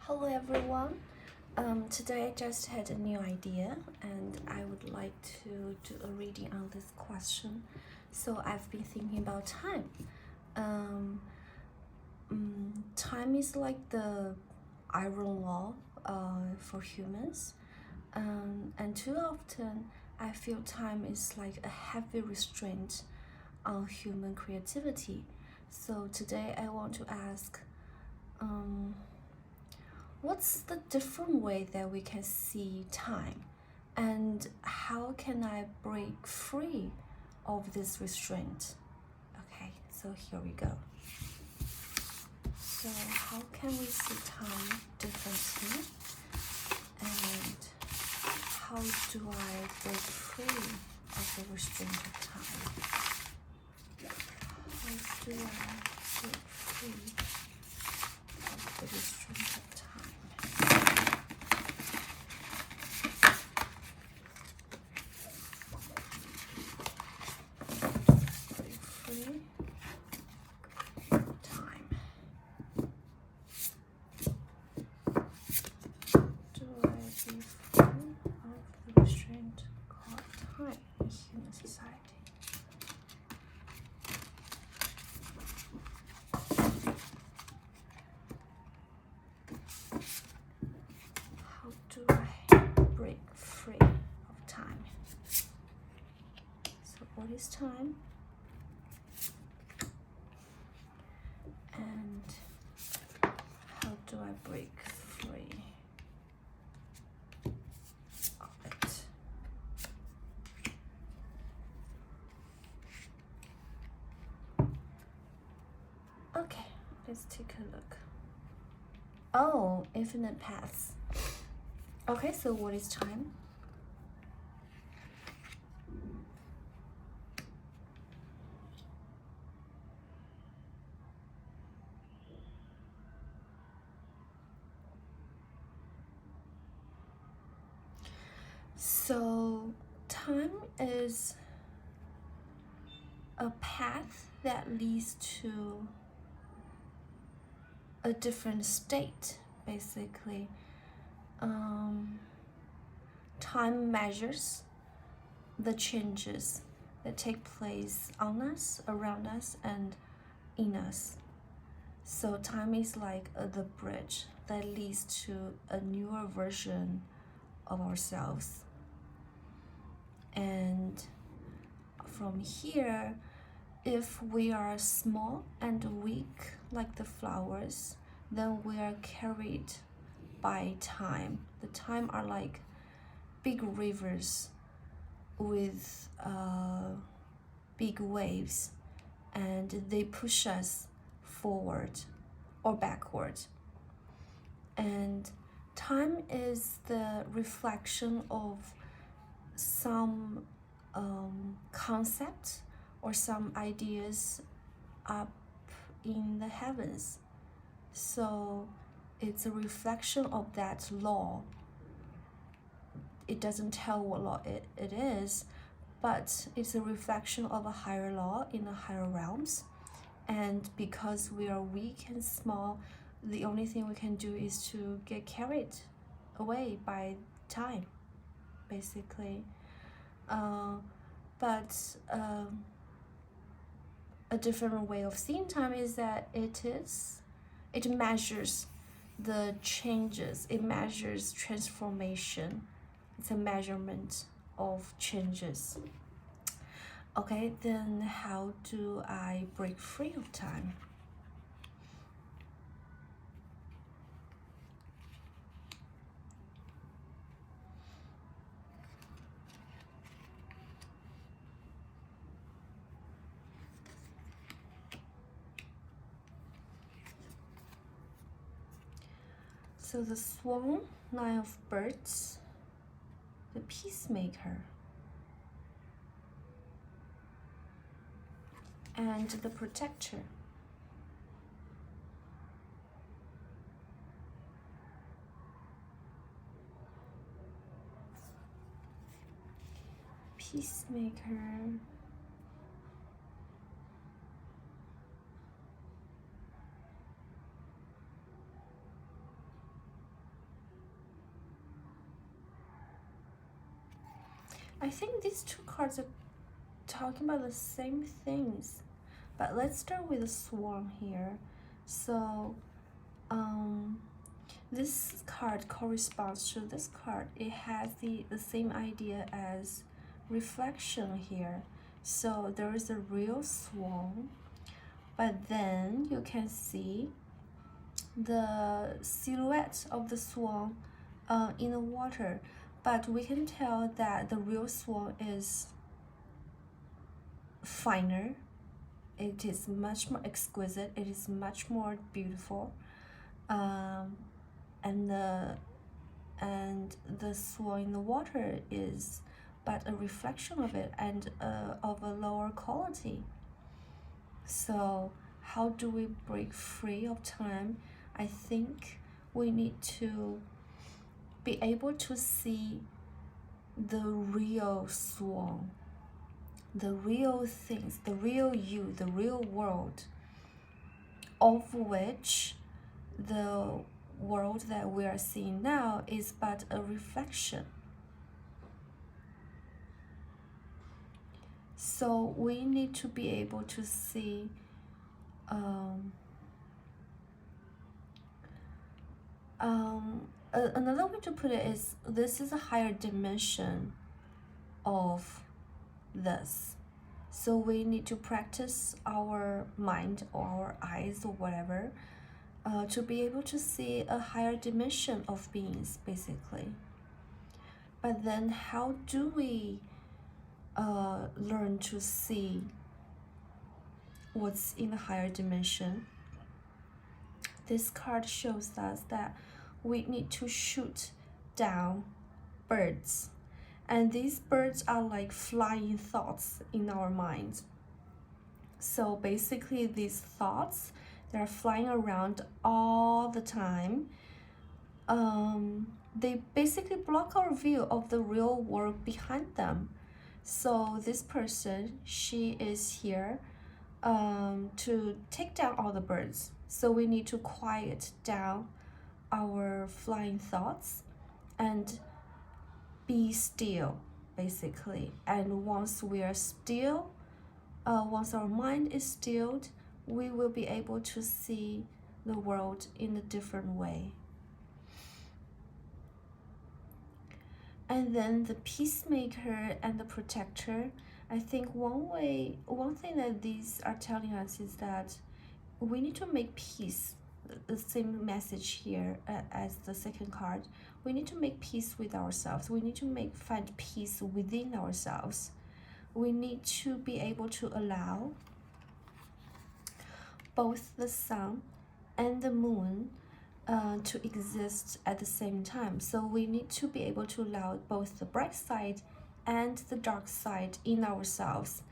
Hello everyone. Today I just had a new idea and I would like to do a reading on this question. So I've been thinking about time. Time is like the iron law for humans. And too often I feel time is like a heavy restraint on human creativity. So today I want to ask, what's the different way that we can see time, and how can I break free of this restraint? Okay, so here we go. So how can we see time differently, and how do I break free of the restraint of time? How do I break free of the restraint of time? Break free of time. Do I be free of the restraint called time in human society? How do I break free of time? So what is time? And how do I break free of it? Okay, let's take a look. Oh, infinite paths. Okay, so what is time? So time is a path that leads to a different state, basically. Time measures the changes that take place on us, around us, and in us. So time is like the bridge that leads to a newer version of ourselves. And from here, if we are small and weak like the flowers, then we are carried by time. The time are like big rivers with big waves, and they push us forward or backward. And time is the reflection of some concept or some ideas up in the heavens. So it's a reflection of that law. It doesn't tell what law it is, but it's a reflection of a higher law in the higher realms. And because we are weak and small, the only thing we can do is to get carried away by time, basically. But a different way of seeing time is that it measures the changes, it measures transformation. It's a measurement of changes. Okay, then how do I break free of time? So the swan, nine of birds, the peacemaker, and the protector. Peacemaker, I think these two cards are talking about the same things. But let's start with the swan here. So this card corresponds to this card. It has the same idea as reflection here. So there is a real swan, but then you can see the silhouette of the swan in the water. But we can tell that the real swan is finer. It is much more exquisite. It is much more beautiful. And the swan in the water is but a reflection of it and of a lower quality. So how do we break free of time? I think we need to be able to see the real swan, the real things, the real you, the real world, of which the world that we are seeing now is but a reflection. So we need to be able to see another way to put it is this is a higher dimension of this. So we need to practice our mind or our eyes or whatever to be able to see a higher dimension of beings, basically. But then how do we learn to see what's in the higher dimension? This card shows us that we need to shoot down birds. And these birds are like flying thoughts in our minds. So basically these thoughts, they're flying around all the time. They basically block our view of the real world behind them. So this person, she is here to take down all the birds. So we need to quiet down our flying thoughts and be still, basically. And once we are still, once our mind is stilled, we will be able to see the world in a different way. And then the peacemaker and the protector, I think one thing that these are telling us is that we need to make peace. The same message here as the second card. We need to make peace with ourselves. We need to find peace within ourselves. We need to be able to allow both the sun and the moon to exist at the same time. So we need to be able to allow both the bright side and the dark side in ourselves.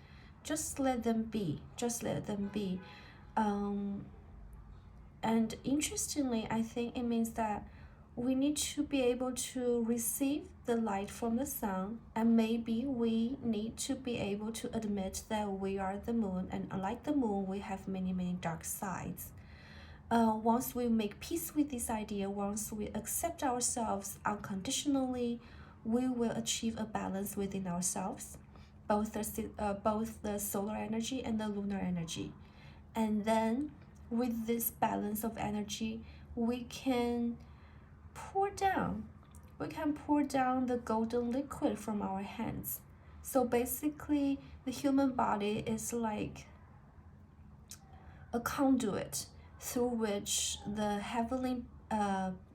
Just let them be. Just let them be. And interestingly, I think it means that we need to be able to receive the light from the sun, and maybe we need to be able to admit that we are the moon, and unlike the moon, we have many, many dark sides. Once we make peace with this idea, once we accept ourselves unconditionally, we will achieve a balance within ourselves, both the solar energy and the lunar energy. And then with this balance of energy, we can pour down the golden liquid from our hands. So basically, the human body is like a conduit through which the heavenly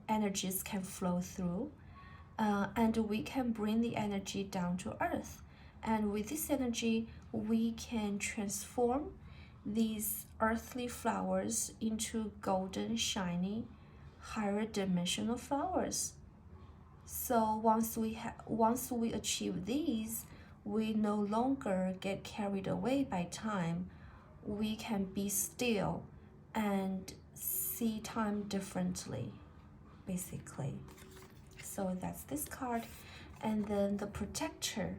energies can flow through, and we can bring the energy down to earth. And with this energy, we can transform these earthly flowers into golden, shiny, higher dimensional flowers. So once we achieve these, we no longer get carried away by time. We can be still and see time differently, basically. So that's this card. And then the protector.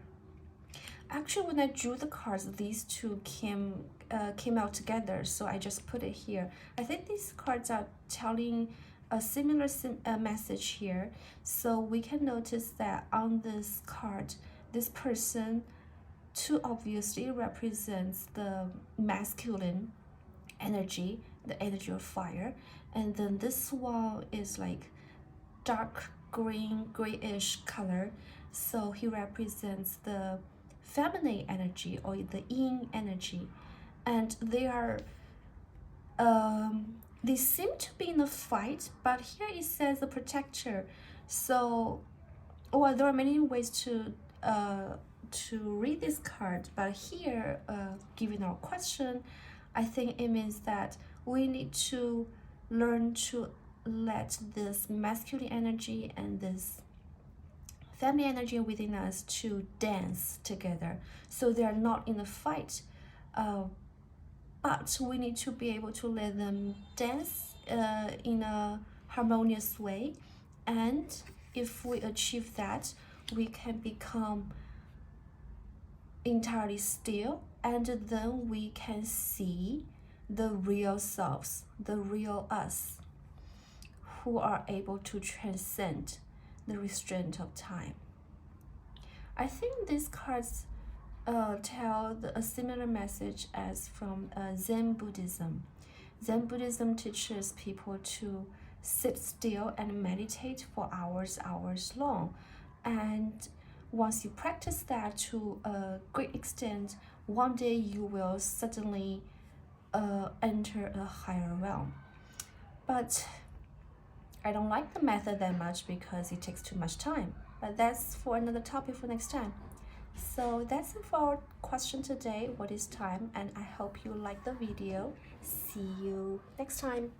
Actually, when I drew the cards, these two came out together, so I just put it here. I think these cards are telling a similar message here. So we can notice that on this card, this person too obviously represents the masculine energy, the energy of fire, and then this one is like dark green, grayish color, so he represents the feminine energy or the yin energy, and they seem to be in a fight, but here it says the protector. So, well, there are many ways to read this card, but here, given our question, I think it means that we need to learn to let this masculine energy and this feminine energy within us to dance together, so they are not in a fight, but we need to be able to let them dance in a harmonious way. And if we achieve that, we can become entirely still, and then we can see the real selves, the real us, who are able to transcend the restraint of time. I think these cards tell a similar message as from Zen Buddhism. Zen Buddhism teaches people to sit still and meditate for hours long, and once you practice that to a great extent, one day you will suddenly enter a higher realm. But I don't like the method that much because it takes too much time. But that's for another topic for next time. So that's it for our question today. What is time? And I hope you like the video. See you next time.